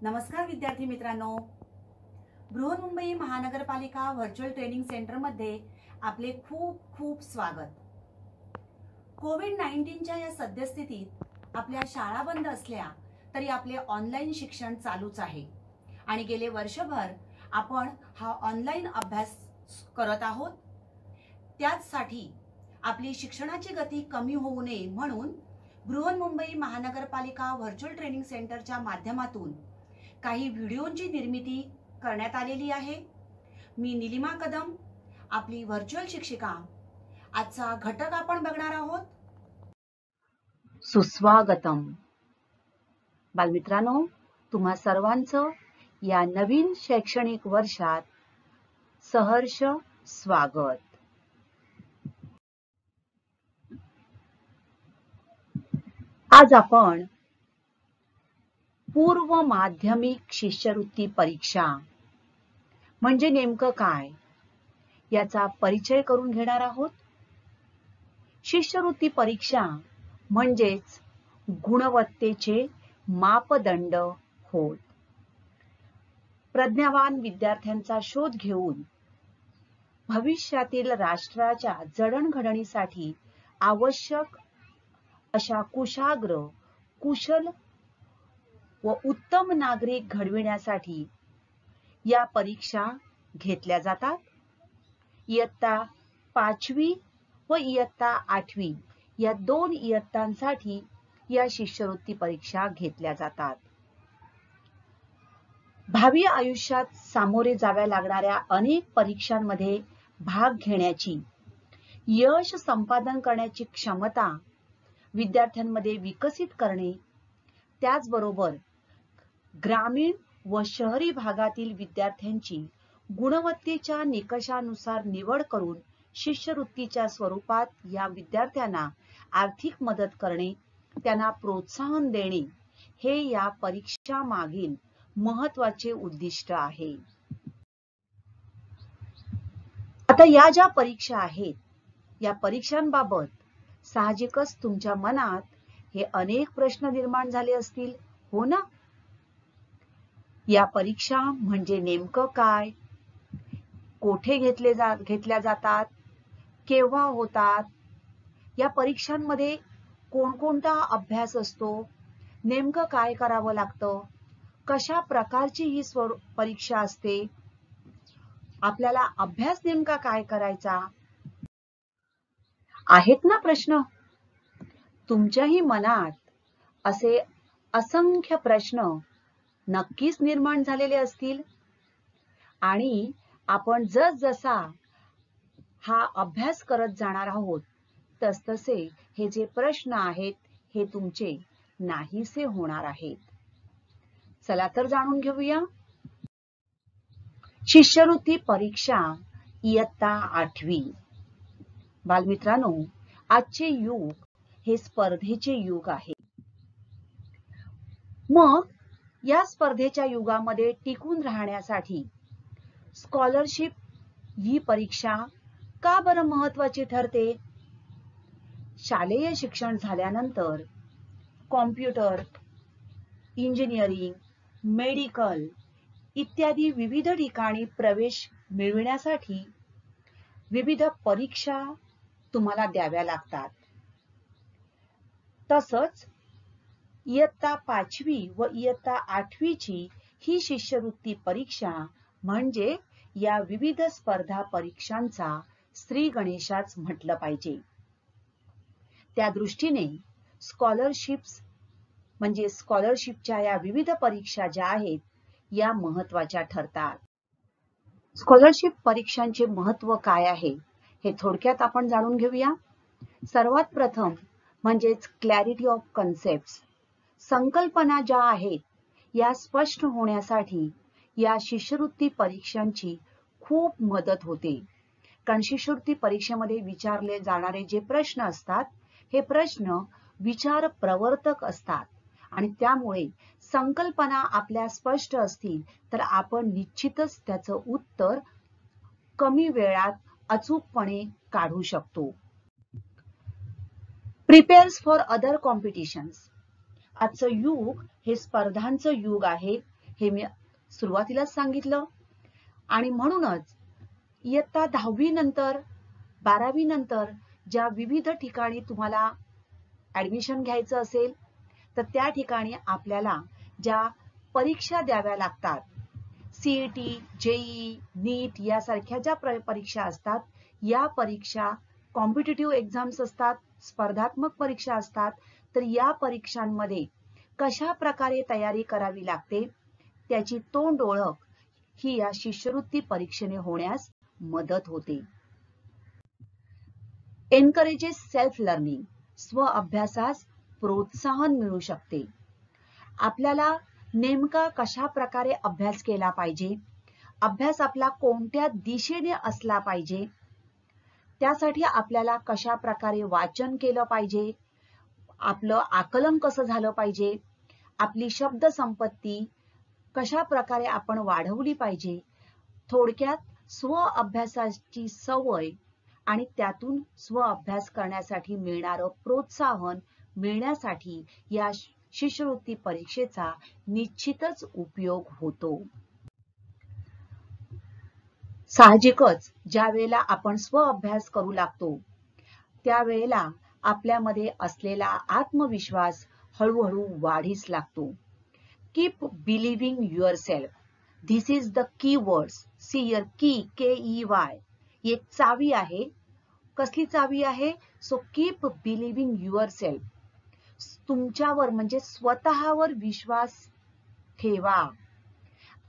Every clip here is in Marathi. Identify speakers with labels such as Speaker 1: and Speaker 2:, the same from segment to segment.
Speaker 1: नमस्कार विद्यार्थी मित्रांनो, बृहन्मुंबई महानगरपालिका व्हर्च्युअल ट्रेनिंग सेंटर मध्ये आपले खूप खूप स्वागत। कोविड-19च्या या सद्यस्थितीत आपल्या शाळा बंद असल्या तरी आपले ऑनलाईन शिक्षण चालूच आहे आणि गेले वर्षभर आपण हा ऑनलाईन अभ्यास करत आहोत। त्यासाठी आपली शिक्षणाची गती कमी होऊ नये म्हणून बृहन्मुंबई महानगरपालिका व्हर्च्युअल ट्रेनिंग सेंटरच्या माध्यमातून काही व्हिडिओंची निर्मिती करण्यात आलेली आहे। मी निलिमा कदम, आपली व्हर्च्युअल शिक्षिका। आजचा घटक आपण बघणार आहोत।
Speaker 2: सुस्वागतम। बालमित्रांनो, तुम्हा सर्वांचं या नवीन शैक्षणिक वर्षात सहर्ष स्वागत। आज आपण पूर्व माध्यमिक शिष्यवृत्ती परीक्षा म्हणजे नेमकं काय याचा परिचय करून घेणार आहोत। शिष्यवृत्ती परीक्षा म्हणजेच गुणवत्तेचे मापदंड होत। प्रज्ञावान विद्यार्थ्यांचा शोध घेऊन भविष्यातील राष्ट्राच्या जडणघडणीसाठी आवश्यक अशा कुशाग्र, कुशल व उत्तम नागरिक घडविण्यासाठी या परीक्षा घेतल्या जातात। इयत्ता 5वी व इयत्ता 8वी या दोन इयत्तांसाठी या शिष्यवृत्ती परीक्षा घेतल्या जातात। भावी आयुष्यात सामोरे जाव्या लागणाऱ्या अनेक परीक्षांमध्ये भाग घेण्याची, यश संपादन करण्याची क्षमता विद्यार्थ्यांमध्ये विकसित करणे, त्याचबरोबर ग्रामीण व शहरी भागातील विद्यार्थ्यांची गुणवत्तेच्या निकषानुसार निवड करून शिष्यवृत्तीच्या स्वरूपात या विद्यार्थ्यांना आर्थिक मदत करणे, त्यांना प्रोत्साहन देणे हे या परीक्षा मागील महत्त्वाचे उद्दिष्ट आहे। आता या ज्या परीक्षा आहेत, या परीक्षांबाबत साहजिकच तुमच्या मनात हे अनेक प्रश्न निर्माण झाले असतील, हो ना? या परीक्षा म्हणजे नेमकं काय, कोठे घेतल्या जातात, केव्हा होतात, या परीक्षांमध्ये कोणकोणता अभ्यास असतो, नेमकं काय करावं लागतं, कशा प्रकारची ही परीक्षा असते, आपल्याला अभ्यास नेमका काय करायचा, आहेत ना प्रश्न? तुमच्याही मनात असे असंख्य प्रश्न नक्कीच निर्माण झालेले असतील आणि आपण जसजसा हा अभ्यास करत जाणार आहोत तसतसे हे जे प्रश्न आहेत हे तुमचे नाहीसे होणार आहेत। चला तर जाणून घेऊया। शिष्यवृत्ती परीक्षा इयत्ता 8वी। बालमित्रांनो, आजचे युग हे स्पर्धेचे युग आहे। मग या स्पर्धेच्या युगामध्ये टिकून राहण्यासाठी स्कॉलरशिप ही परीक्षा का बरं महत्त्वाची ठरते? शालेय शिक्षण झाल्यानंतर कॉम्प्युटर, इंजिनिअरिंग, मेडिकल इत्यादी विविध ठिकाणी प्रवेश मिळविण्यासाठी विविध परीक्षा तुम्हाला द्याव्या लागतात। तसंच इयत्ता 5वी व इयत्ता 8वीची ही शिष्यवृत्ती परीक्षा म्हणजे या विविध स्पर्धा परीक्षांचा श्री गणेशाच म्हटलं पाहिजे। त्या दृष्टीने स्कॉलरशिप्स म्हणजे स्कॉलरशिपच्या या विविध परीक्षा ज्या आहेत या महत्त्वाच्या ठरतात। स्कॉलरशिप परीक्षांचे महत्त्व काय आहे हे थोडक्यात आपण जाणून घेऊया। सर्वात प्रथम म्हणजेच क्लॅरिटी ऑफ कन्सेप्ट्स, संकल्पना ज्या आहेत या स्पष्ट होण्यासाठी या शिष्यवृत्ती परीक्षांची खूप मदत होते। कारण शिष्यवृत्ती परीक्षेमध्ये विचारले जाणारे जे प्रश्न असतात हे प्रश्न विचार प्रवर्तक असतात आणि त्यामुळे संकल्पना आपल्या स्पष्ट असतील तर आपण निश्चितच त्याचं उत्तर कमी वेळात अचूकपणे काढू शकतो। प्रिपेअर्स फॉर अदर कॉम्पिटिशन्स, आजचं युग हे स्पर्धांचं युग आहे। हे मी सुरुवातीलाच सांगितलं. आणि म्हणूनच इयत्ता 10वी नंतर 12वी नंतर ज्या विविध ठिकाणी तुम्हाला ऍडमिशन घ्यायचं असेल तर त्या ठिकाणी आपल्याला ज्या परीक्षा द्याव्या लागतात, सीईटी, जेईई, नीट यासारख्या ज्या परीक्षा असतात, या परीक्षा कॉम्पिटिटिव्ह एक्झाम्स असतात, स्पर्धात्मक परीक्षा असतात. तर या परीक्षांमध्ये कशा प्रकारे तयारी करावी लागते त्याची तोंड ओळख ही या शिष्यवृत्ती परीक्षेने होण्यास मदत होते. एनकरेजेस सेल्फ लर्निंग, स्व अभ्यासास प्रोत्साहन मिळू शकते. आपल्याला नेमका कशा प्रकारे अभ्यास केला पाहिजे, अभ्यास आपला कोणत्या दिशेने असला पाहिजे, त्यासाठी आपल्याला कशा प्रकारे वाचन केलं पाहिजे, आपलं आकलन कसं झालं पाहिजे, आपली शब्द संपत्ती कशा प्रकारे आपण वाढवली पाहिजे, थोडक्यात स्व अभ्यासाची सवय आणि त्यातून स्व अभ्यास करण्यासाठी मिळणारं प्रोत्साहन मिळण्यासाठी या शिष्यवृत्ती परीक्षेचा निश्चितच उपयोग होतो. साहजिकच ज्या वेळेला आपण स्व अभ्यास करू लागतो त्यावेळेला आपल्यामध्ये असलेला आत्मविश्वास हळूहळू वाढीस लागतो. Keep believing yourself, this is the key words. See here की, KEY, एक चावी आहे. कसली चावी आहे? So keep believing yourself. तुमच्यावर म्हणजे स्वतःवर विश्वास ठेवा.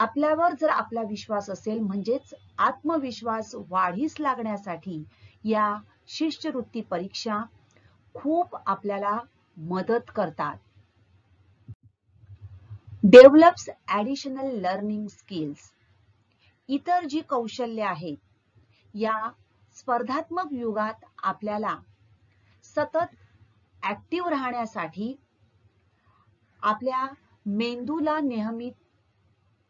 Speaker 2: आपल्यावर जर आपला विश्वास असेल म्हणजेच आत्मविश्वास वाढीस लागण्यासाठी या शिष्यवृत्ती परीक्षा खूप आपल्याला मदत करतात. Develops additional learning skills. इतर जी कौशल्य आहेत या स्पर्धात्मक युगात आपल्याला सतत ऍक्टिव्ह राहण्यासाठी आपल्या मेंदूला नेहमी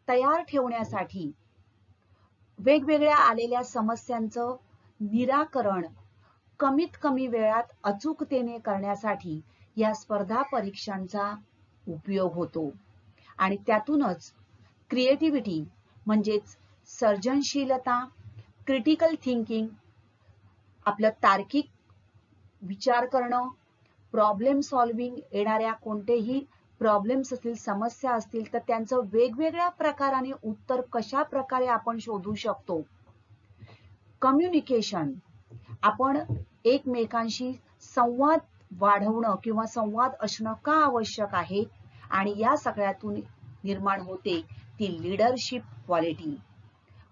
Speaker 2: तयार ठेवण्यासाठी वेगवेगळ्या आलेल्या समस्यांचं निराकरण कमीत कमी वेळात अचूकतेने करण्यासाठी या स्पर्धा परीक्षांचा उपयोग होतो. आणि त्यातूनच क्रिएटिव्हिटी म्हणजेच सर्जनशीलता, क्रिटिकल थिंकिंग, आपलं तार्किक विचार करणं, प्रॉब्लेम सॉल्व्हिंग, येणाऱ्या कोणतेही प्रॉब्लेम्स असतील, समस्या असतील तर त्यांचं वेगवेगळ्या प्रकाराने उत्तर कशा प्रकारे आपण शोधू शकतो. कम्युनिकेशन, आपण एकमेकांशी संवाद वाढवणं किंवा संवाद असणं का आवश्यक आहे आणि या सगळ्यातून निर्माण होते ती लीडरशिप क्वालिटी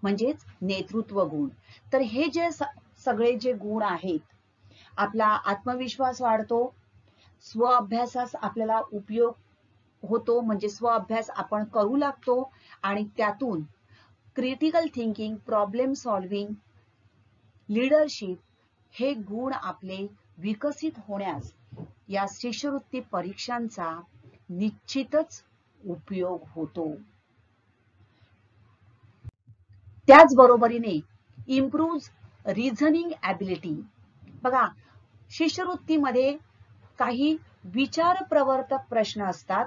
Speaker 2: म्हणजेच नेतृत्व गुण. तर हे जे सगळे जे गुण आहेत, आपला आत्मविश्वास वाढतो, स्व अभ्यासास आपल्याला उपयोग होतो म्हणजे स्व अभ्यास आपण करू लागतो आणि त्यातून critical thinking, problem solving, leadership हे गुण आपले विकसित होण्यास या शिष्यवृत्ती परीक्षांचा निश्चितच उपयोग होतो. त्याचबरोबरीने इम्प्रूव्ह रिझनिंग ॲबिलिटी. बघा, शिष्यवृत्तीमध्ये काही विचार प्रवर्तक प्रश्न असतात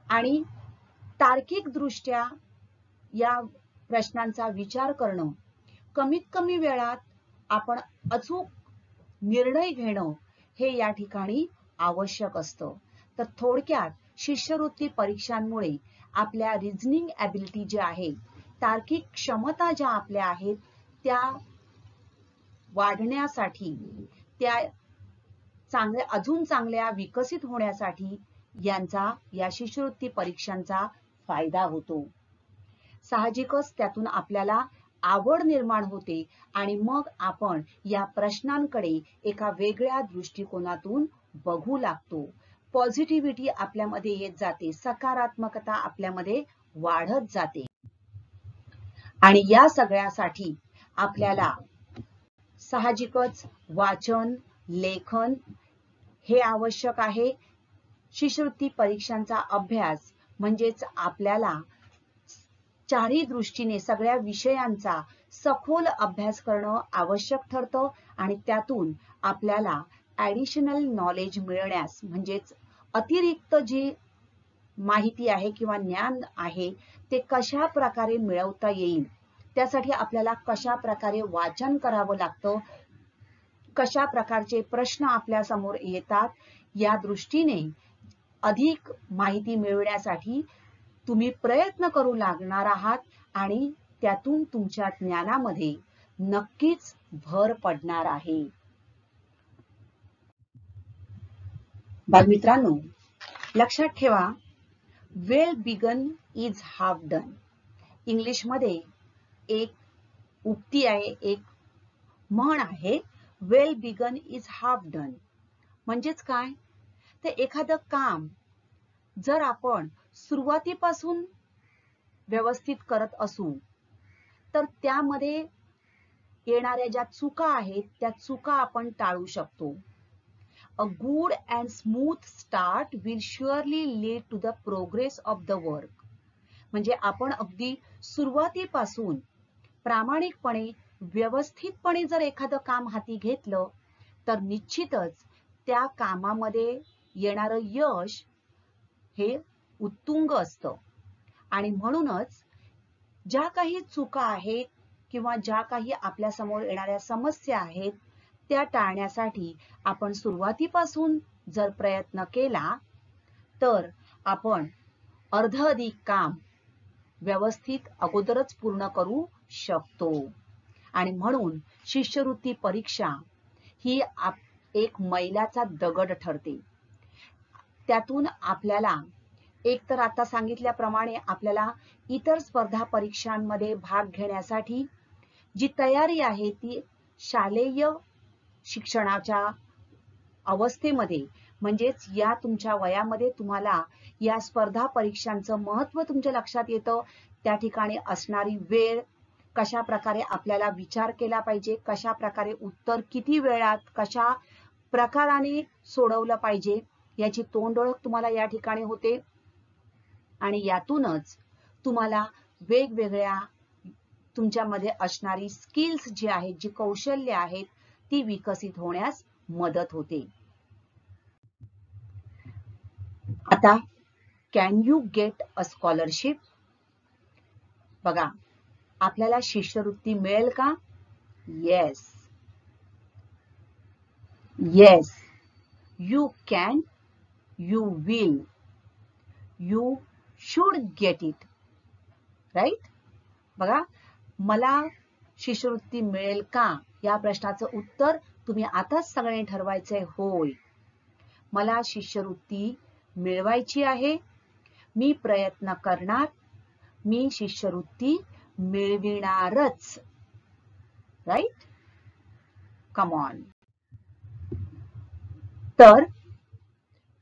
Speaker 2: आणि तार्किक दृष्ट्या या प्रश्नांचा विचार करणं, कमीत कमी वेळात आपण अचूक निर्णय घेणं हे या ठिकाणी आवश्यक असतं. तर थोडक्यात शिष्यवृत्ती परीक्षांमुळे आपल्या रिझनिंग ॲबिलिटी जे आहे, तार्किक क्षमता ज्या आपल्या आहेत त्या वाढण्यासाठी, त्या अजून चांगल्या विकसित होण्यासाठी या शिष्यवृत्ती परीक्षांचा फायदा होतो. साहजिकच त्यातून आपल्याला आवड निर्माण होते आणि मग आपण या प्रश्नांकडे एका वेगळ्या दृष्टिकोनातून बघू लागतो. पॉझिटिव्हिटी आपल्यामध्ये येत जाते, सकारात्मकता आपल्यामध्ये वाढत जाते. आणि या सगळ्यासाठी आपल्याला साहजिकच वाचन, लेखन हे आवश्यक आहे. शिष्यवृत्ती परीक्षांचा अभ्यास म्हणजेच आपल्याला चारही दृष्टीने सगळ्या विषयांचा सखोल अभ्यास करणं आवश्यक ठरतं आणि त्यातून आपल्याला ऍडिशनल नॉलेज मिळण्यास म्हणजेच अतिरिक्त जी माहिती आहे किंवा ज्ञान आहे ते कशा प्रकारे मिळवता येईल, त्यासाठी आपल्याला कशा प्रकारे वाचन करावं लागतं, कशा प्रकारचे प्रश्न आपल्या समोर येतात, या दृष्टीने अधिक माहिती मिळवण्यासाठी तुम्ही प्रयत्न करू लागणार आहात आणि त्यातून तुमच्या ज्ञानामध्ये नक्कीच भर पडणार आहे. बालमित्रांनो, लक्षात ठेवा, well begun is half done. इंग्लिशमध्ये एक उक्ती आहे, एक म्हण आहे, well begun is half done. म्हणजेच काय, तर एखादं काम जर आपण सुरुवातीपासून व्यवस्थित करत असू तर त्यामध्ये येणाऱ्या ज्या चुका आहेत त्या चुका आपण टाळू शकतो. A good and smooth start will surely lead to the progress of the work. म्हणजे आपण अगदी सुरुवातीपासून प्रामाणिकपणे व्यवस्थितपणे जर एखादं काम हाती घेतलं तर निश्चितच त्या कामामध्ये येणारं यश हे उत्तुंग असतं. आणि म्हणूनच ज्या काही चुका आहेत किंवा ज्या काही आपल्या समोर येणाऱ्या समस्या आहेत त्या टाळण्यासाठी आपण सुरुवातीपासून जर प्रयत्न केला तर आपण अर्धअधिक काम व्यवस्थित अगोदरच पूर्ण करू शकतो. आणि म्हणून शिष्यवृत्ती परीक्षा ही एक मैलाचा दगड ठरते. त्यातून आपल्याला एक तर आता सांगितल्याप्रमाणे आपल्याला इतर स्पर्धा परीक्षांमध्ये भाग घेण्यासाठी जी तयारी आहे ती शालेय शिक्षणाच्या अवस्थेमध्ये म्हणजेच या तुमच्या वयामध्ये तुम्हाला या स्पर्धा परीक्षांचं महत्त्व तुमच्या लक्षात येतं. त्या ठिकाणी असणारी वेळ, कशा प्रकारे आपल्याला विचार केला पाहिजे, कशा प्रकारे उत्तर किती वेळात कशा प्रकाराने सोडवलं पाहिजे याची तोंडओळख तुम्हाला या ठिकाणी होते. आणि यातूनच तुम्हाला वेगवेगळ्या तुमच्यामध्ये असणारी स्किल्स जी आहेत, जी कौशल्य आहेत ती विकसित होण्यास मदत होते. आता can you get a scholarship? बघा, आपल्याला शिष्यवृत्ती मिळेल का? Yes, yes, you can, you will, you should get it, right? बघा, मला शिष्यवृत्ती मिळेल का या प्रश्नाचं उत्तर तुम्ही आताच सगळे ठरवायचंय. होय, मला शिष्यवृत्ती मिळवायची आहे, मी प्रयत्न करणार, मी शिष्यवृत्ती मिळविणारच, राईट? Come on. तर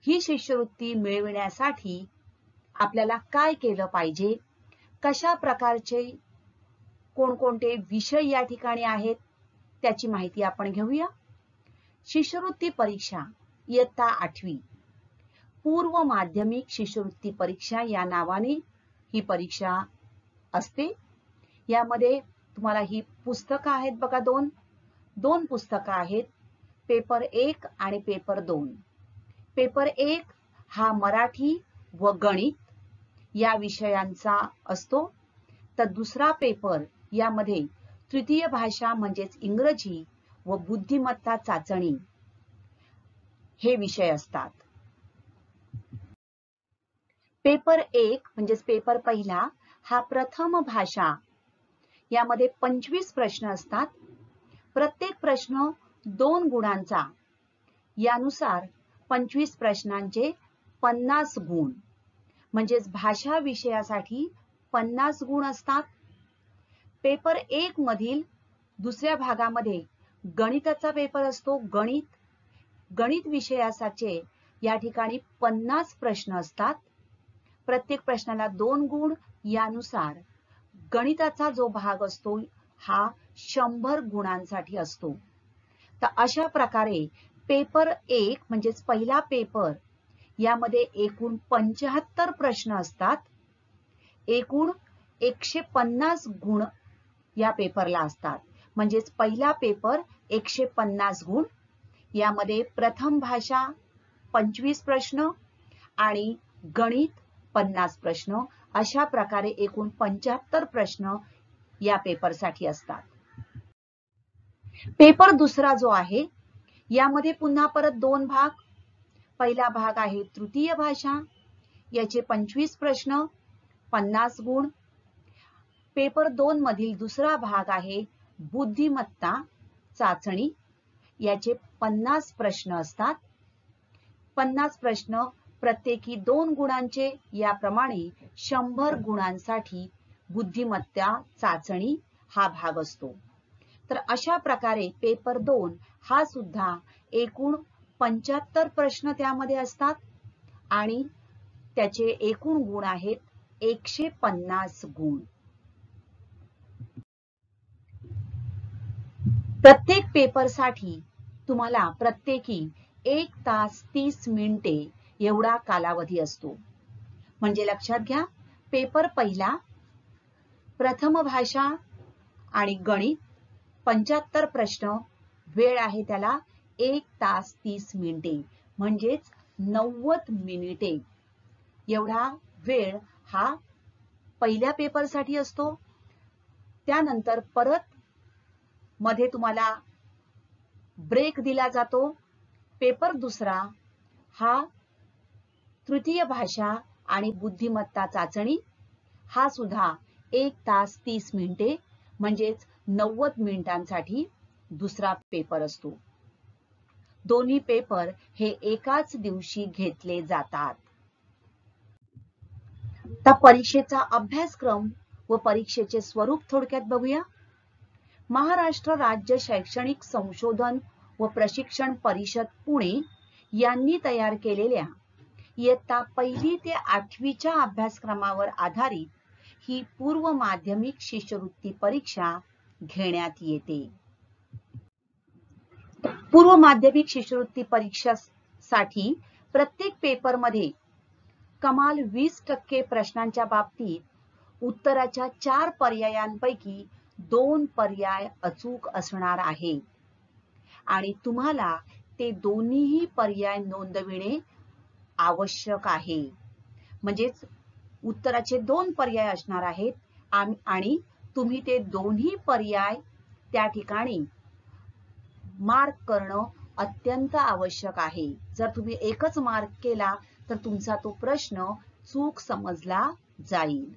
Speaker 2: ही शिष्यवृत्ती मिळविण्यासाठी आपल्याला काय केलं पाहिजे, कशा प्रकारचे कोणकोणते विषय या ठिकाणी आहेत त्याची माहिती आपण घेऊया. शिष्यवृत्ती परीक्षा इयत्ता 8वी पूर्व माध्यमिक शिष्यवृत्ती परीक्षा या नावाने ही परीक्षा असते. यामध्ये तुम्हाला ही पुस्तकं आहेत बघा, दोन पुस्तकं आहेत, पेपर 1 आणि पेपर 2. पेपर 1 हा मराठी व गणित या विषयांचा असतो, तर दुसरा पेपर यामध्ये तृतीय भाषा म्हणजेच इंग्रजी व बुद्धिमत्ता चाचणी हे विषय असतात. पेपर 1 म्हणजेच पेपर पहिला हा प्रथम भाषा, यामध्ये 25 प्रश्न असतात. प्रत्येक प्रश्न 2 गुणांचा, यानुसार 25 प्रश्नांचे 50 गुण, म्हणजेच भाषा विषयासाठी 50 गुण असतात. पेपर 1 मधील दुसऱ्या भागामध्ये गणिताचा पेपर असतो. गणित विषयाचे या ठिकाणी 50 प्रश्न असतात. प्रत्येक प्रश्नाला 2 गुण, यानुसार गणिताचा जो भाग असतो हा 100 गुणांसाठी असतो. तर अशा प्रकारे पेपर 1 म्हणजेच पहिला पेपर यामध्ये एकूण 75 प्रश्न असतात. एकूण 150 गुण या पेपरला असतात. म्हणजेच पहिला पेपर 150 गुण, यामध्ये प्रथम भाषा 25 प्रश्न आणि गणित 50 प्रश्न, अशा प्रकारे एकूण 75 प्रश्न या पेपरसाठी असतात. पेपर दुसरा जो आहे यामध्ये पुन्हा परत 2 भाग. पहिला भाग आहे तृतीय भाषा, याचे 25 प्रश्न, 50 गुण. पेपर 2 मधील दुसरा भाग आहे बुद्धिमत्ता चाचणी, याचे 50 प्रश्न असतात. 50 प्रश्न प्रत्येकी 2 गुणांचे, याप्रमाणे 100 गुणांसाठी बुद्धिमत्ता चाचणी हा भाग असतो. तर अशा प्रकारे पेपर 2 हा सुद्धा एकूण 75 प्रश्न त्यामध्ये असतात आणि त्याचे एकूण गुण आहेत 150 गुण. प्रत्येक पेपरसाठी तुम्हाला प्रत्येकी 1 तास 30 मिनिटे एवढा कालावधी असतो. म्हणजे लक्षात घ्या, पेपर पहिला प्रथम भाषा आणि गणित 75 प्रश्न, वेळ आहे त्याला 1 तास 30 मिनिटे, म्हणजेच 90 मिनिटे एवढा वेळ हा पहिल्या पेपरसाठी असतो. त्यानंतर परत मध्ये तुम्हाला ब्रेक दिला जातो. पेपर दुसरा हा तृतीय भाषा आणि बुद्धिमत्ता चाचणी हा सुद्धा 1 तास 30 मिनिटे म्हणजेच 90 मिनिटांसाठी दुसरा पेपर असतो. दोन्ही पेपर हे एकाच दिवशी घेतले जातात. आता परीक्षेचा अभ्यासक्रम व परीक्षेचे स्वरूप थोडक्यात बघूया. महाराष्ट्र राज्य शैक्षणिक संशोधन व प्रशिक्षण परिषद पुणे यांनी तयार केलेल्या इयत्ता 1ली ते 8वीच्या अभ्यासक्रमावर आधारित ही पूर्व माध्यमिक शिष्यवृत्ती परीक्षा घेण्यात येते. पूर्व माध्यमिक शिष्यवृत्ती परीक्षेसाठी प्रत्येक पेपरमध्ये कमाल 20% प्रश्नांच्या बाबतीत उत्तराच्या 4 पर्यायांपैकी 2 पर्याय अचूक असणार आहे आणि तुम्हाला ते दोन्हीही पर्याय नोंदविणे आवश्यक आहे. म्हणजेच उत्तराचे 2 पर्याय असणार आहेत आणि तुम्ही ते दोन्ही पर्याय त्या ठिकाणी मार्क करणं अत्यंत आवश्यक आहे. जर तुम्ही एकच मार्क केला तर तुमचा तो प्रश्न चूक समजला जाईल.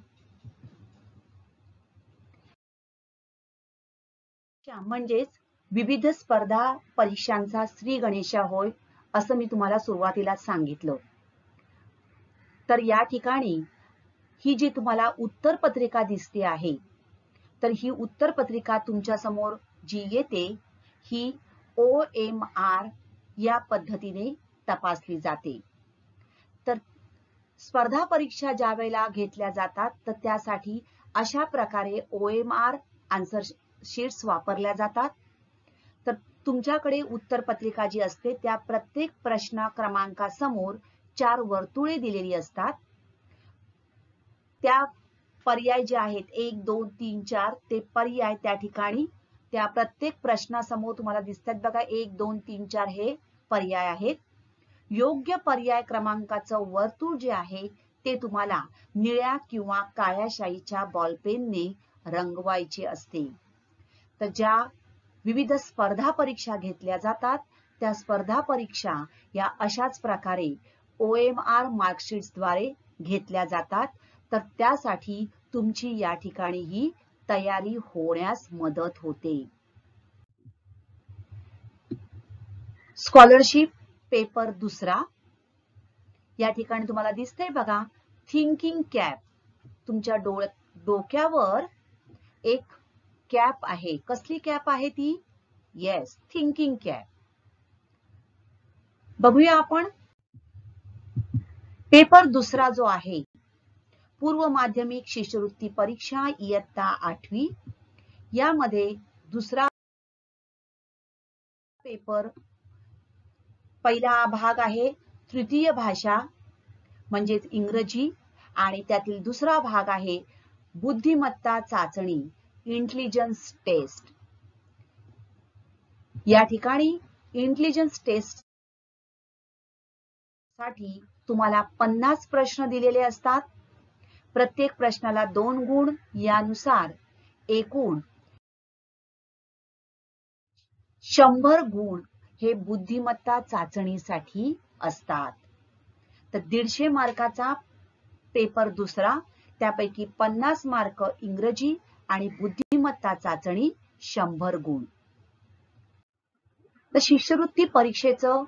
Speaker 2: म्हणजेच विविध स्पर्धा परीक्षांचा श्री गणेशा होय, असं मी तुम्हाला सुरुवातीला सांगितलं. तर या ठिकाणी ही जी तुम्हाला उत्तरपत्रिका दिसते आहे, तर ही उत्तरपत्रिका तुमच्या समोर जी येते ही OMR या पद्धतीने तपासली जाते. तर स्पर्धा परीक्षा ज्या वेळेला घेतल्या जातात तर त्यासाठी अशा प्रकारे OMR आन्सर शीट्स वापरल्या जातात. तर तुमच्याकडे उत्तरपत्रिका जी असते त्या प्रत्येक प्रश्न क्रमांकासमोर 4 वर्तुळे दिलेली असतात. त्या पर्याय जे आहेत 1, 2, 3, 4 ते पर्याय त्या ठिकाणी त्या प्रत्येक प्रश्नासमोर तुम्हाला दिसतात बघा. 1, 2, 3, 4 हे पर्याय आहेत. योग्य पर्याय क्रमांकाचं वर्तुळ जे आहे ते तुम्हाला निळ्या किंवा काळ्या शाईच्या बॉलपेनने रंगवायचे असते. तर ज्या विविध स्पर्धा परीक्षा घेतल्या जातात त्या स्पर्धा परीक्षा या अशाच प्रकारे OMR मार्कशीट्स द्वारे घेतल्या जातात. तर त्यासाठी तुमची या ठिकाणी ही तयारी होण्यास मदत होते. स्कॉलरशिप पेपर दुसरा या ठिकाणी तुम्हाला दिसतंय बघा, थिंकिंग कॅप. तुमच्या डोक्यावर एक कॅप आहे. कसली कॅप आहे ती? Yes, thinking cap. बघूया आपण. पेपर दुसरा जो आहे पूर्व माध्यमिक शिष्यवृत्ती परीक्षा इयत्ता 8वी, यामध्ये दुसरा पेपर पहिला भाग आहे तृतीय भाषा म्हणजेच इंग्रजी आणि त्यातील दुसरा भाग आहे बुद्धिमत्ता चाचणी, इंटेलिजन्स टेस्ट. या ठिकाणी इंटेलिजन्स टेस्ट साठी तुम्हाला 50 प्रश्न दिलेले असतात. प्रत्येक प्रश्नाला 2 गुण, यानुसार एकूण 100 गुण हे बुद्धिमत्ता चाचणीसाठी असतात. तर 150 मार्काचा पेपर दुसरा, त्यापैकी 50 मार्क इंग्रजी आणि बुद्धिमत्ता चाचणी 100 गुण. तर शिष्यवृत्ती परीक्षेचं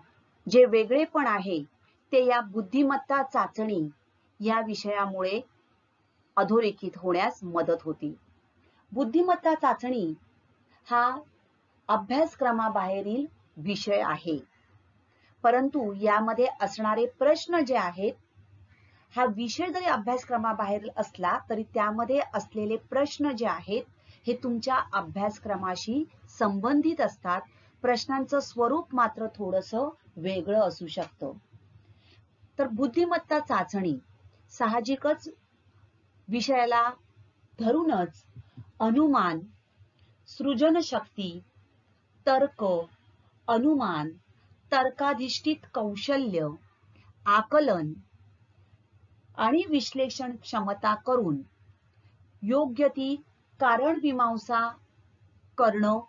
Speaker 2: जे वेगळेपण आहे ते या बुद्धिमत्ता चाचणी या विषयामुळे अधोरेखित होण्यास मदत होती. बुद्धिमत्ता चाचणी हा अभ्यासक्रमाबाहेरील विषय आहे, परंतु यामध्ये असणारे प्रश्न जे आहेत, हा विषय जरी अभ्यासक्रमाबाहेर असला तरी त्यामध्ये असलेले प्रश्न जे आहेत हे तुमच्या अभ्यासक्रमाशी संबंधित असतात. प्रश्नांचं स्वरूप मात्र थोडंसं वेगळं असू शकतं. तर बुद्धिमत्ता चाचणी साहजिकच विषयाला धरूनच अनुमान, सृजनशक्ती, तर्क, अनुमान, तर्काधिष्ठित कौशल्य, आकलन आणि विश्लेषण क्षमता करून योग्य ती कारणमीमांसा करणं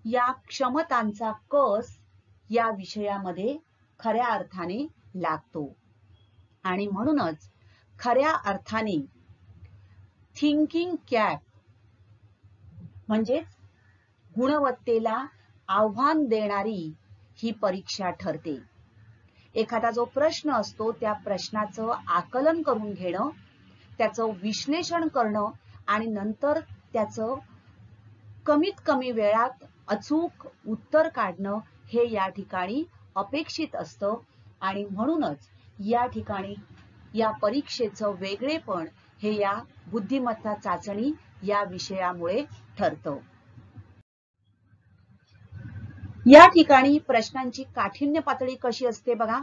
Speaker 2: या क्षमतांचा कस या विषयामध्ये खऱ्या अर्थाने लागतो. आणि म्हणूनच खऱ्या अर्थाने थिंकिंग कॅप म्हणजेच गुणवत्तेला आव्हान देणारी ही परीक्षा ठरते. एखादा जो प्रश्न असतो त्या प्रश्नाचं आकलन करून घेणं, त्याचं विश्लेषण करणं आणि नंतर त्याचं कमीत कमी वेळात अचूक उत्तर काढणं हे या ठिकाणी अपेक्षित असतं. आणि म्हणूनच या ठिकाणी या परीक्षेचं वेगळेपण हे या बुद्धिमत्ता चाचणी या विषयामुळे ठरतं. या ठिकाणी प्रश्नांची काठिण्य पातळी कशी असते बघा.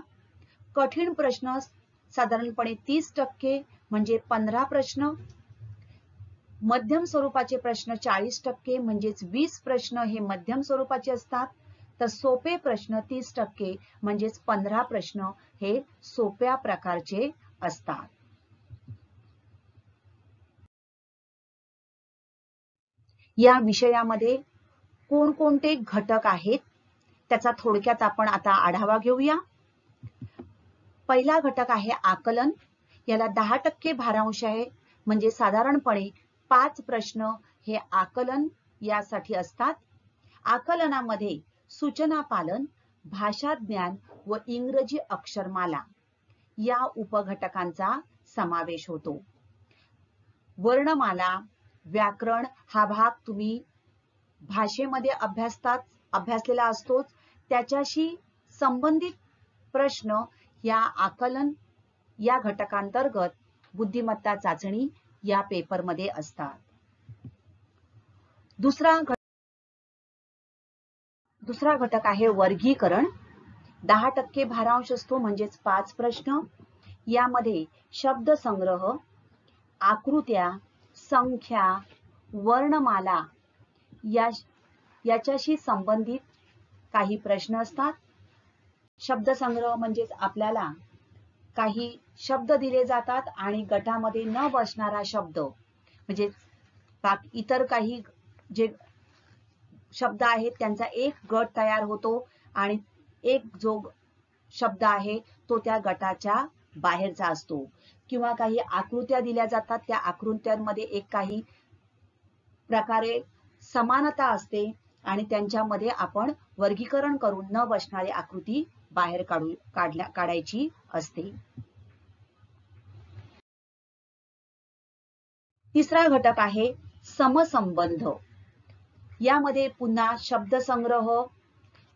Speaker 2: कठीण प्रश्न साधारणपणे 30% म्हणजे 15 प्रश्न, मध्यम स्वरूपाचे प्रश्न 40% म्हणजेच 20 प्रश्न हे मध्यम स्वरूपाचे असतात. तर सोपे प्रश्न 30% म्हणजेच 15 प्रश्न हे सोप्या प्रकारचे असतात. या विषयामध्ये कोणकोणते घटक आहेत त्याचा थोडक्यात आपण आता आढावा घेऊया. पहिला घटक आहे आकलन. याला 10% भारांश आहे, म्हणजे साधारणपणे 5 प्रश्न हे आकलन यासाठी असतात. आकलनामध्ये सूचना पालन, भाषा ज्ञान व इंग्रजी अक्षरमाला या उपघटकांचा समावेश होतो. वर्णमाला, व्याकरण हा भाग तुम्ही भाषेमध्ये अभ्यासलेला असतोच. त्याच्याशी संबंधित प्रश्न या आकलन या घटकांतर्गत बुद्धिमत्ता चाचणी या पेपरमध्ये असतात. दुसरा घटक आहे वर्गीकरण. 10% भारांश असतो, म्हणजेच 5 प्रश्न. यामध्ये शब्दसंग्रह, आकृत्या, संख्या, वर्णमाला याच्याशी संबंधित काही प्रश्न असतात. शब्दसंग्रह म्हणजेच आपल्याला काही शब्द दिले जातात आणि गटामध्ये न बसणारा शब्द म्हणजे इतर काही जे शब्द आहेत त्यांचा एक गट तयार होतो आणि एक जो शब्द आहे तो त्या गटाच्या बाहेरचा असतो. किंवा काही आकृत्या दिल्या जातात, त्या आकृत्यांमध्ये एक काही प्रकारे समानता असते आणि त्यांच्यामध्ये आपण वर्गीकरण करून न बसणारी आकृती बाहेर काढायची असते. तिसरा घटक आहे समसंबंध. यामध्ये पुन्हा शब्दसंग्रह,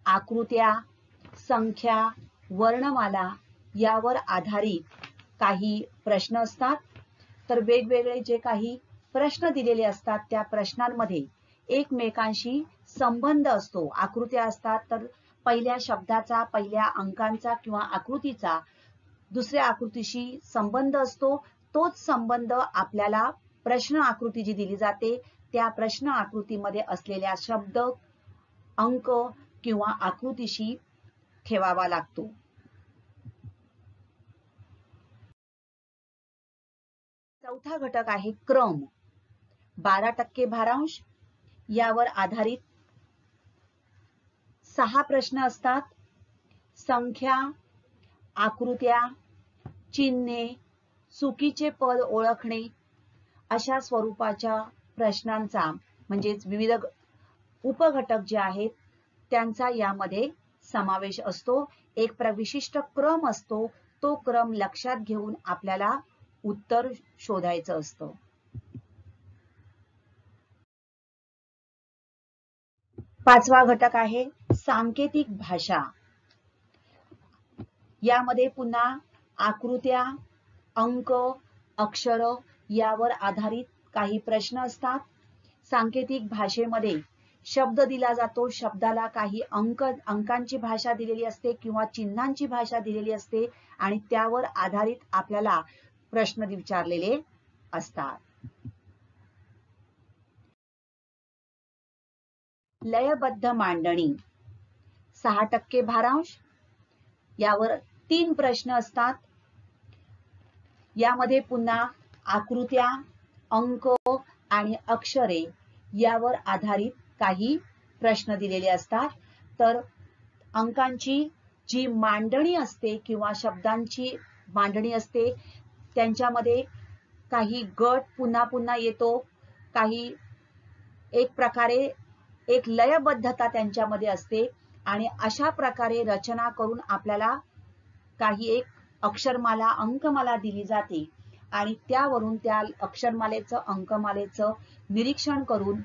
Speaker 2: आकृत्या, संख्या, वर्णमाला यावर आधारित काही प्रश्न असतात. तर वेगवेगळे जे काही प्रश्न दिलेले असतात त्या प्रश्नांमध्ये एकमेकांशी संबंध असतो. आकृत्या असतात तर पहिल्या शब्दाचा, पहिल्या अंकांचा किंवा आकृतीचा दुसऱ्या आकृतीशी संबंध असतो. तोच संबंध आपल्याला प्रश्न आकृती जी दिली जाते त्या प्रश्न आकृतीमध्ये असलेल्या शब्द, अंक किंवा आकृतीशी ठेवावा लागतो. चौथा घटक आहे क्रम. 12% भारांश यावर आधारित 6 प्रश्न असतात. संख्या, आकृत्या, चिन्हे, चुकीचे पद ओळखणे अशा स्वरूपाच्या प्रश्नांचा म्हणजेच विविध उपघटक जे आहेत त्यांचा यामध्ये समावेश असतो. एक विशिष्ट क्रम असतो. तो क्रम लक्षात घेऊन आपल्याला उत्तर शोधायचं असतं. पाचवा घटक आहे सांकेतिक भाषा. यामध्ये पुन्हा आकृत्या, अंक, अक्षर यावर आधारित काही प्रश्न असतात. सांकेतिक भाषेमध्ये शब्द दिला जातो. शब्दाला काही अंकांची भाषा दिलेली असते किंवा चिन्हांची भाषा दिलेली असते आणि त्यावर आधारित आपल्याला प्रश्न विचारलेले असतात. लयबद्ध मांडणी. 6% भारांश यावर 3 प्रश्न असतात. यामध्ये पुन्हा आकृत्या, अंक आणि अक्षरे यावर आधारित काही प्रश्न दिलेले असतात. तर अंकांची जी मांडणी असते किंवा शब्दांची मांडणी असते त्यांच्यामध्ये काही गट पुन्हा पुन्हा येतो. काही एक प्रकारे एक लयबद्धता त्यांच्यामध्ये असते आणि अशा प्रकारे रचना करून आपल्याला काही एक अक्षरमाला, अंकमाला दिली जाते आणि त्यावरून त्या अक्षरमालेचं, अंकमालेचं निरीक्षण करून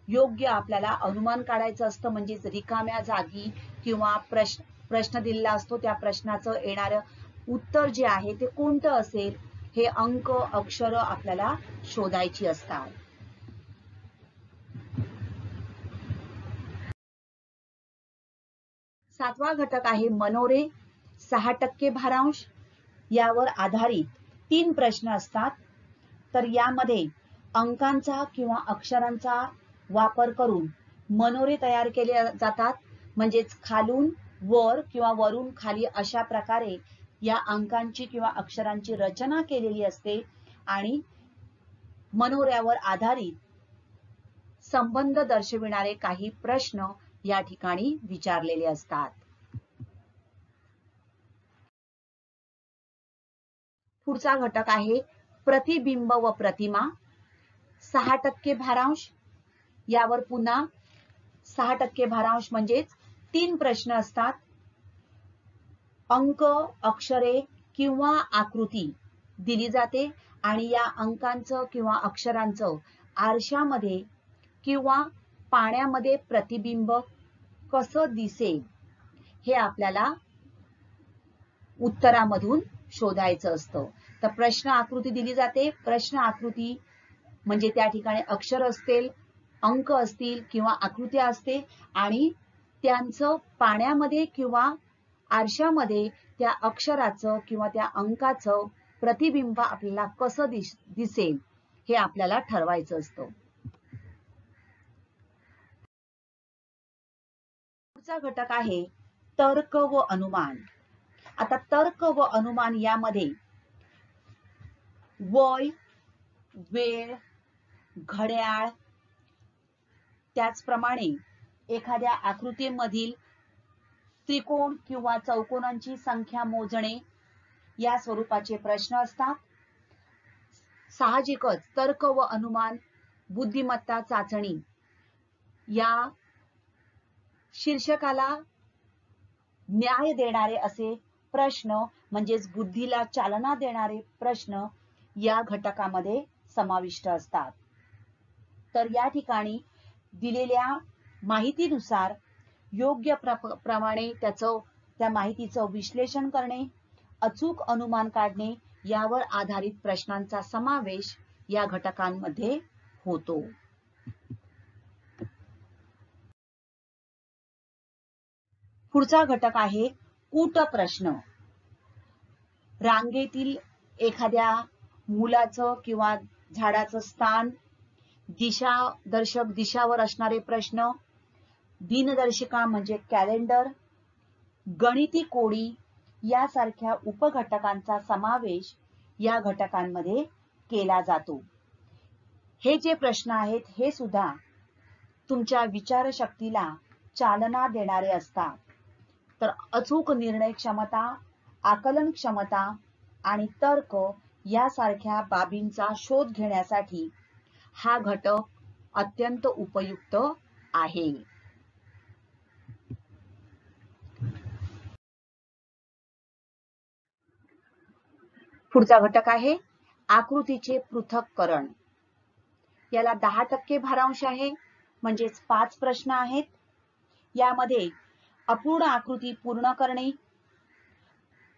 Speaker 2: योग्य आपल्याला अनुमान काढायचं असतं. म्हणजेच रिकाम्या जागी किंवा प्रश्न दिलेला असतो त्या प्रश्नाचं येणारं उत्तर जे आहे ते कोणतं असेल हे अंक, अक्षर आपल्याला शोधायची असतात. सातवा घटक आहे मनोरे. 6% भारांश यावर आधारित 3 प्रश्न असतात. तर यामध्ये अंकांचा किंवा अक्षरांचा वापर करून मनोरे तयार केले जातात. म्हणजेच खालून वर किंवा वरून खाली अशा प्रकारे या अंकांची किंवा अक्षरांची रचना केलेली असते आणि मनोऱ्यावर आधारित संबंध दर्शविणारे काही प्रश्न या ठिकाणी विचारलेले असतात. पुढचा घटक आहे प्रतिबिंब व प्रतिमा. 6% भारांश यावर पुन्हा 6% भारांश म्हणजेच 3 प्रश्न असतात. अंक, अक्षरे किंवा आकृती दिली जाते आणि या अंकांचं किंवा अक्षरांचं आरशामध्ये किंवा पाण्यामध्ये प्रतिबिंब कसं दिसेल हे आपल्याला उत्तरामधून शोधायचं असतं. तर प्रश्न आकृती दिली जाते. प्रश्न आकृती म्हणजे त्या ठिकाणी अक्षर असतील, अंक असतील किंवा आकृत्या असतील आणि त्यांचं पाण्यामध्ये किंवा आरशामध्ये त्या अक्षराचं किंवा त्या अंकाचं प्रतिबिंब आपल्याला कसं दिसेल हे आपल्याला ठरवायचं असतं. पुढचा घटक आहे तर्क व अनुमान. आता तर्क व अनुमान यामध्ये वय, वेळ, घड्याळ, त्याचप्रमाणे एखाद्या आकृतीमधील त्रिकोण किंवा चौकोनांची संख्या मोजणे या स्वरूपाचे प्रश्न असतात. साहजिकच तर्क व अनुमान, बुद्धिमत्ता चाचणी या शीर्षकाला न्याय देणारे असे प्रश्न म्हणजेच बुद्धीला चालना देणारे प्रश्न या घटकामध्ये समाविष्ट असतात. तर या ठिकाणी दिलेल्या माहितीनुसार योग्य प्रमाणे त्या माहितीचं विश्लेषण करणे, अचूक अनुमान काढणे यावर आधारित प्रश्नांचा समावेश या घटकांमध्ये होतो. पुढचा घटक आहे कूट प्रश्न. रांगेतील एखाद्या मुलाचं किंवा झाडाचं स्थान, दिशावर असणारे प्रश्न, दिनदर्शिका म्हणजे कॅलेंडर, गणिती कोडी यासारख्या उपघटकांचा समावेश या घटकांमध्ये केला जातो. हे जे प्रश्न आहेत हे सुद्धा तुमच्या विचारशक्तीला चालना देणारे असतात. तर अचूक निर्णय क्षमता, आकलन क्षमता आणि तर्क यासारख्या बाबींचा शोध घेण्यासाठी हा घटक अत्यंत उपयुक्त आहे. पुढचा घटक आहे आकृतीचे पृथक्करण. याला 10% भारांश आहे, म्हणजेच 5 प्रश्न आहेत. यामध्ये अपूर्ण आकृती पूर्ण करणे,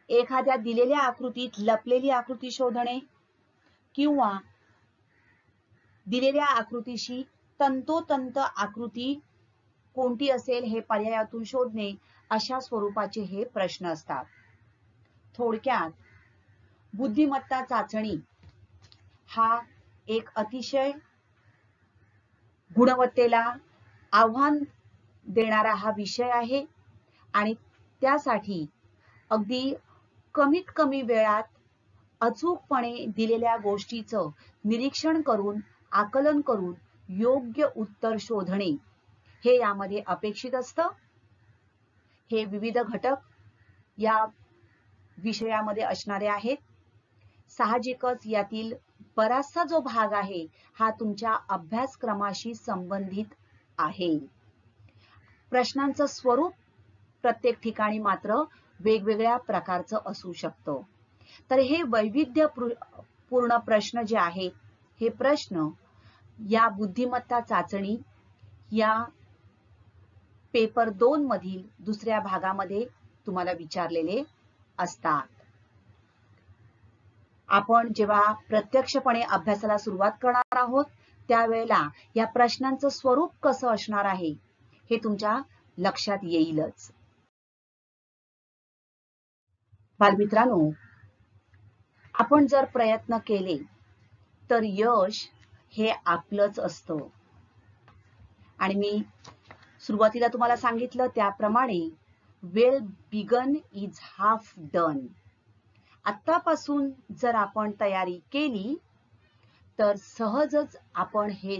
Speaker 2: एखाद्या दिलेल्या आकृतीत लपलेली आकृती शोधणे किंवा दिलेल्या आकृतीशी तंतोतंत आकृती कोणती असेल हे पर्यायातून शोधणे, अशा स्वरूपाचे हे प्रश्न असतात. थोडक्यात बुद्धिमत्ता चाचणी हा एक अतिशय गुणवत्तेला आव्हान देणारा हा विषय आहे आणि त्यासाठी अगदी कमीत कमी वेळात अचूकपणे दिलेल्या गोष्टीचं निरीक्षण करून, आकलन करून योग्य उत्तर शोधणे हे यामध्ये अपेक्षित असतं. हे विविध घटक या विषयामध्ये असणारे आहेत. साहजिकच यातील बराचसा जो भाग आहे हा तुमच्या अभ्यासक्रमाशी संबंधित आहे. प्रश्नांचं स्वरूप प्रत्येक ठिकाणी मात्र वेगवेगळ्या प्रकारचं असू शकतं. तर हे वैविध्यपूर्ण प्रश्न जे आहेत हे प्रश्न या बुद्धिमत्ता चाचणी या पेपर 2 मधील दुसऱ्या भागामध्ये तुम्हाला विचारलेले असतात. आपण जेव्हा प्रत्यक्षपणे अभ्यासाला सुरुवात करणार आहोत त्यावेळेला या प्रश्नांचं स्वरूप कसं असणार आहे हे तुमच्या लक्षात येईलच. बालमित्रांनो, आपण जर प्रयत्न केले तर यश हे आपलंच असतं. आणि मी सुरुवातीला तुम्हाला सांगितलं त्याप्रमाणे well begun is half done. आतापासून जर आपण तयारी केली तर सहजच आपण हे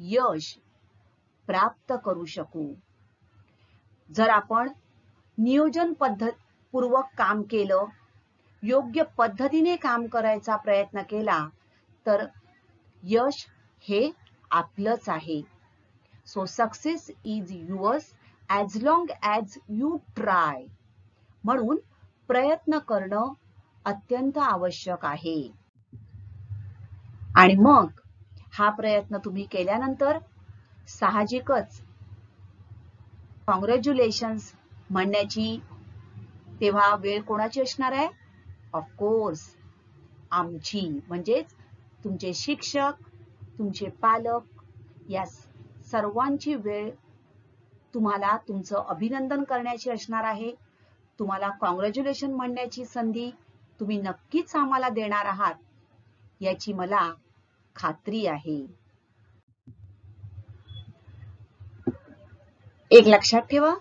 Speaker 2: यश प्राप्त करू शकू. जर आपण नियोजन पूर्वक काम केलं, योग्य पद्धतीने काम करायचा प्रयत्न केला तर यश हे आपलंच आहे. So success is yours as long as you try. म्हणून प्रयत्न करणं अत्यंत आवश्यक आहे. आणि मग हा प्रयत्न तुम्ही केल्यानंतर साहजिकच कॉंग्रॅच्युलेशन्स म्हणण्याची तेव्हा वेळ कोणाची असणार आहे? ऑफकोर्स आमची, म्हणजेच तुमचे शिक्षक, तुमचे पालक या सर्वांची वेळ तुम्हाला तुमचं अभिनंदन करण्याची असणार आहे. तुम्हाला कॉंग्रॅच्युलेशन म्हणण्याची संधी तुम्ही नक्कीच आम्हाला देणार आहात याची मला खात्री आहे. एक लक्षात ठेवा,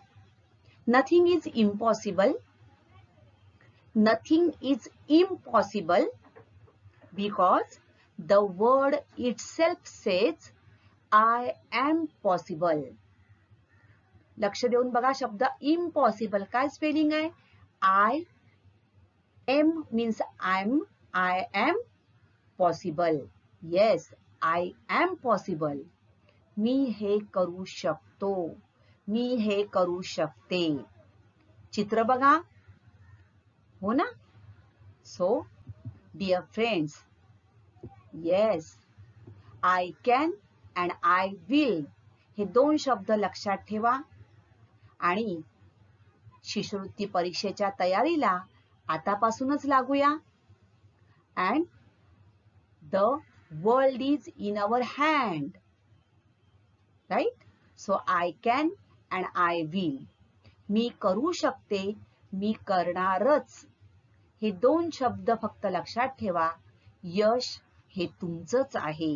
Speaker 2: nothing is impossible. Nothing is impossible because the word itself says I am possible. लक्ष देऊन बघा, शब्द impossible काय स्पेलिंग आहे? I am means I am possible. Yes, I am possible. मी हे करू शकतो, मी हे करू शकते. चित्र बघा, हो ना? So, dear friends, yes, I can and I will हे 2 शब्द लक्षात ठेवा आणि शिष्यवृत्ती परीक्षेच्या तयारीला आतापासूनच लागूया. And the world is in our hand, right? So, I can and I will. मी करू शकते, मी करणारच. हे 2 शब्द फक्त लक्षात ठेवा. यश हे तुमचंच आहे.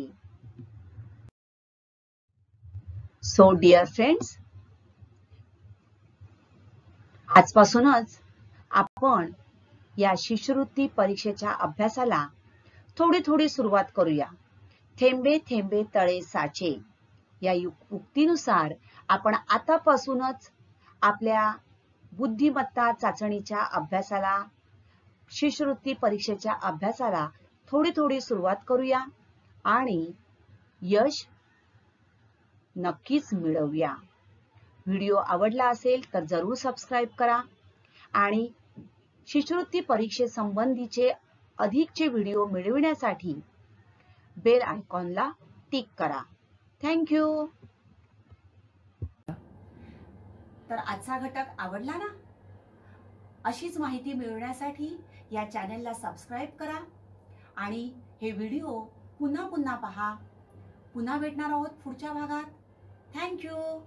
Speaker 2: सो डिअर फ्रेंड्स, आजपासूनच आपण या शिष्यवृत्ती परीक्षेच्या अभ्यासाला थोडी थोडी सुरुवात करूया. थेंबे थेंबे तळे साचे या उक्तीनुसार आपण आतापासूनच आपल्या बुद्धिमत्ता चाचणीच्या अभ्यासाला, शिष्यवृत्ती परीक्षेच्या अभ्यासाला थोडी थोडी सुरुवात करूया आणि यश नक्कीच मिळवूया. व्हिडिओ आवडला असेल तर जरूर सबस्क्राईब करा आणि शिष्यवृत्ती परीक्षेसंबंधीचे अधिकचे व्हिडिओ मिळविण्यासाठी बेल आयकॉनला टिक करा. थँक्यू.
Speaker 1: तर आजचा घटक आवडला ना? अशीच माहिती मिळवण्यासाठी या चॅनेलला सबस्क्राईब करा आणि हे व्हिडिओ पुन्हा पुन्हा पहा. पुन्हा भेटणार आहोत पुढच्या भागात. थँक्यू.